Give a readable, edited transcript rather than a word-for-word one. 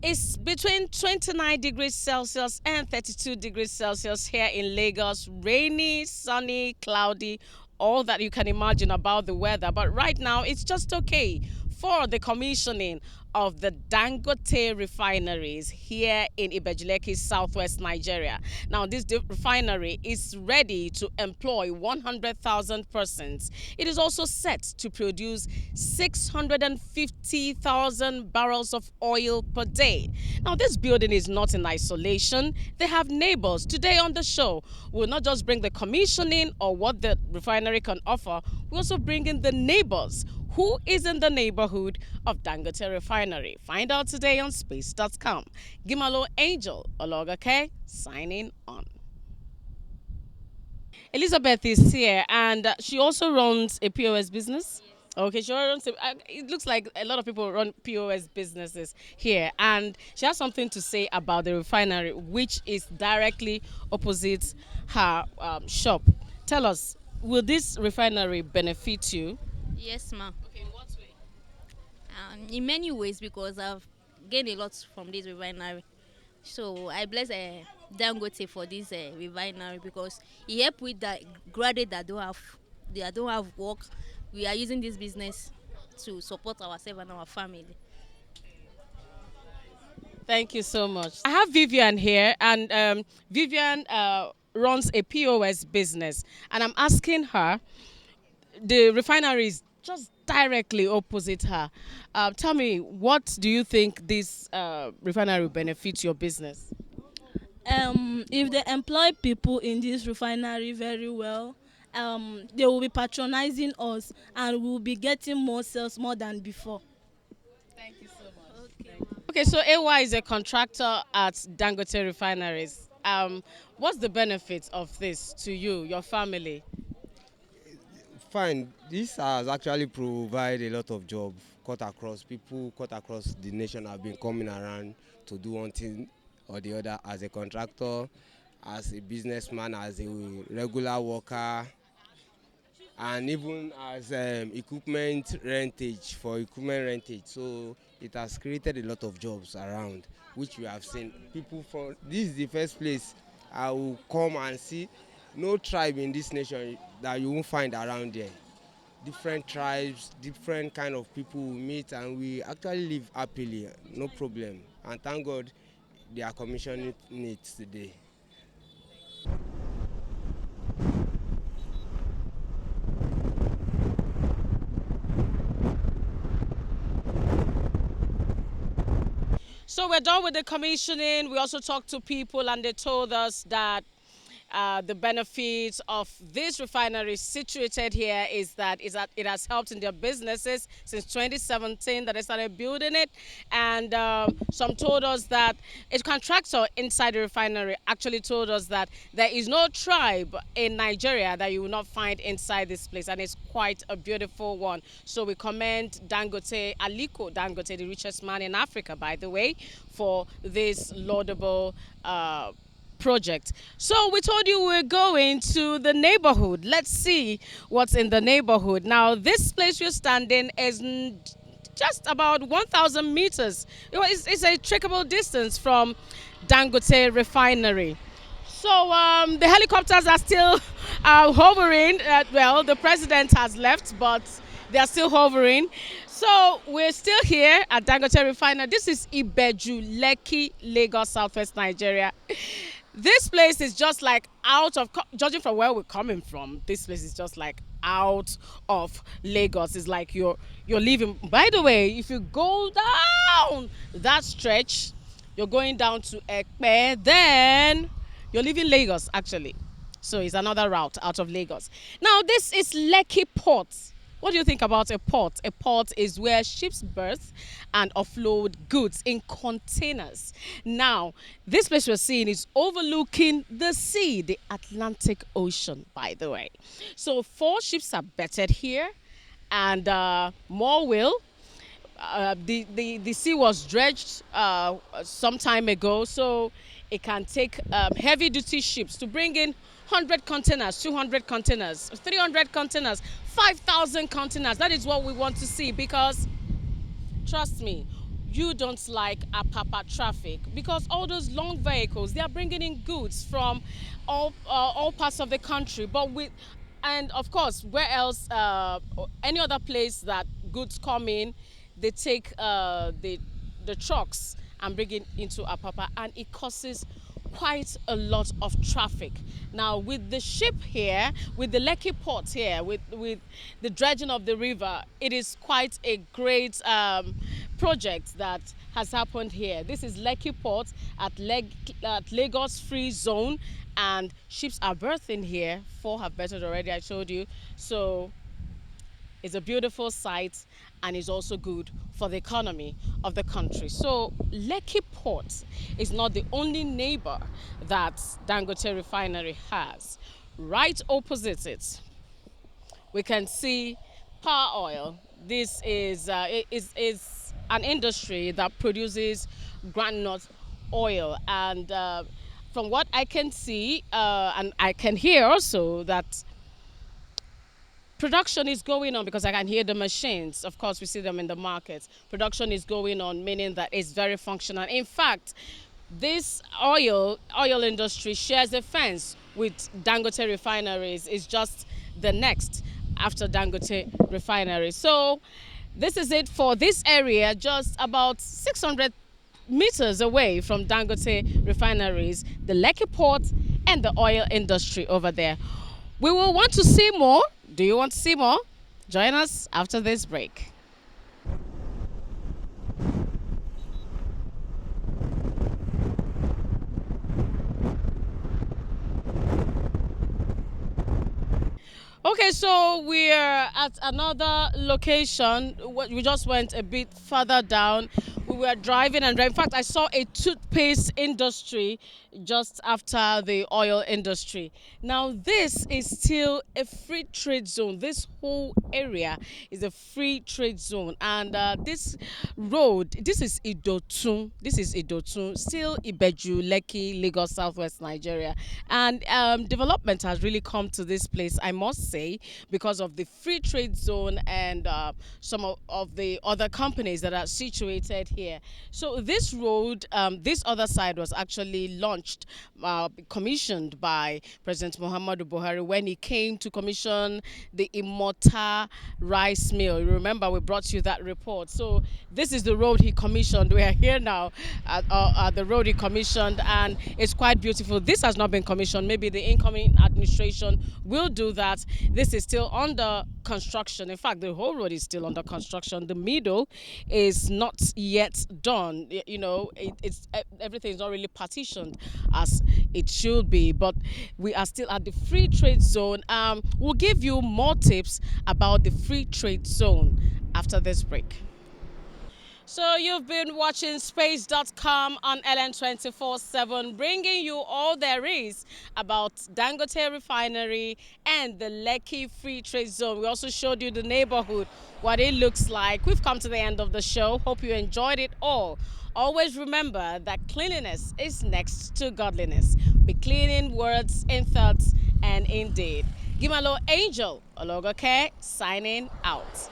It's between 29 degrees Celsius and 32 degrees Celsius here in Lagos. Rainy, sunny, cloudy, all that you can imagine about the weather. But right now, it's just okay for the commissioning of the Dangote refineries here in Ibejuleki, southwest Nigeria. Now, this refinery is ready to employ 100,000 persons. It is also set to produce 650,000 barrels of oil per day. Now, this building is not in isolation. They have neighbors. Today on the show, we'll not just bring the commissioning or what the refinery can offer, we also bring in the neighbors. Who is in the neighborhood of Dangote Refinery? Find out today on space.com. Gimalo Angel Ologake signing on. Elizabeth is here and she also runs a POS business. Okay, she runs. It looks like a lot of people run POS businesses here, and she has something to say about the refinery, which is directly opposite her shop. Tell us, will this refinery benefit you? Yes, ma. Okay, in what way? In many ways, because I've gained a lot from this refinery. So I bless Dangote for this refinery because he helped with the graduate that don't have work. We are using this business to support ourselves and our family. Thank you so much. I have Vivian here, and Vivian runs a POS business, and I'm asking her. The refinery is just directly opposite her. Tell me, what do you think this refinery will benefit your business? If they employ people in this refinery very well, they will be patronizing us and we'll be getting more sales more than before. Thank you so much. Okay, so AY is a contractor at Dangote Refineries. What's the benefit of this to you, your family? Fine. This has actually provided a lot of jobs cut across. People cut across the nation have been coming around to do one thing or the other as a contractor, as a businessman, as a regular worker, and even as equipment rentage for equipment rentage. So it has created a lot of jobs around, which we have seen. People from this is the first place I will come and see no tribe in this nation that you won't find around there. Different tribes, different kind of people we meet, and we actually live happily, no problem. And thank God they are commissioning it today. So we're done with the commissioning. We also talked to people and they told us that the benefits of this refinery situated here is that it has helped in their businesses since 2017 that they started building it. And some told us that a contractor inside the refinery actually told us that there is no tribe in Nigeria that you will not find inside this place. And it's quite a beautiful one. So we commend Dangote, Aliko Dangote, the richest man in Africa, by the way, for this laudable project. So we told you we're going to the neighborhood. Let's see what's in the neighborhood. Now, this place you're standing is just about 1,000 meters. It's a trackable distance from Dangote Refinery. So the helicopters are still hovering. Well, the president has left, but they are still hovering. So we're still here at Dangote Refinery. This is Ibejuleki, Lagos, Southwest Nigeria. This place is just like out of, judging from where we're coming from, this place is just like out of Lagos. It's like you're leaving. By the way, if you go down that stretch, you're going down to Ekpe, then you're leaving Lagos actually. So it's another route out of Lagos. Now this is Lekki Port. What do you think about a port? A port is where ships berth and offload goods in containers. Now, this place we're seeing is overlooking the sea, the Atlantic Ocean, by the way. So 4 ships are bettered here and more will. The sea was dredged some time ago, so it can take heavy duty ships to bring in 100 containers, 200 containers, 300 containers, 5,000 containers. That is what we want to see because, trust me, you don't like Apapa traffic, because all those long vehicles, they are bringing in goods from all parts of the country, but with, and of course, where else, any other place that goods come in, they take the trucks and bring it into Apapa, and it causes quite a lot of traffic. Now, with the ship here, with the Lekki port here, with the dredging of the river, it is quite a great project that has happened here. This is Lekki port at Lagos Free Zone, and ships are berthing here. 4 have berthed already, I told you. So it's a beautiful site, and is also good for the economy of the country. So Lekki Port is not the only neighbor that Dangote Refinery has. Right opposite it, we can see Power Oil. This is an industry that produces groundnut oil, and from what I can see, and I can hear also, that production is going on, because I can hear the machines. Of course, we see them in the markets. Production is going on, meaning that it's very functional. In fact, this oil industry shares a fence with Dangote refineries. It's just the next after Dangote refinery. So this is it for this area, just about 600 meters away from Dangote refineries, the Lekki port, and the oil industry over there. We will want to see more. Do you want to see more? Join us after this break. Okay, so we're at another location. We just went a bit further down. We were driving, and in fact, I saw a toothpaste industry just after the oil industry. Now, this is still a free trade zone. This whole area is a free trade zone, and this road, this is Idotun. This is Idotun, still Ibeju, Lekki, Lagos, Southwest Nigeria, and development has really come to this place, I must say, because of the free trade zone and some of the other companies that are situated here. So this road, this other side, was actually launched, commissioned by President Muhammadu Buhari when he came to commission the Imota rice mill. You remember we brought you that report. So this is the road he commissioned. We are here now at the road he commissioned, and it's quite beautiful. This has not been commissioned. Maybe the incoming administration will do that. This is still under construction. In fact, the whole road is still under construction. The middle is not yet done. You know, it's everything is not really partitioned as it should be, but we are still at the free trade zone. We'll give you more tips about the free trade zone after this break. So you've been watching space.com on LN24/7, bringing you all there is about Dangote Refinery and the Lekki Free Trade Zone. We also showed you the neighborhood, what it looks like. We've come to the end of the show. Hope you enjoyed it all. Always remember that cleanliness is next to godliness. Be clean in words, in thoughts, and in deed. Gimalo Angel Ologoke signing out.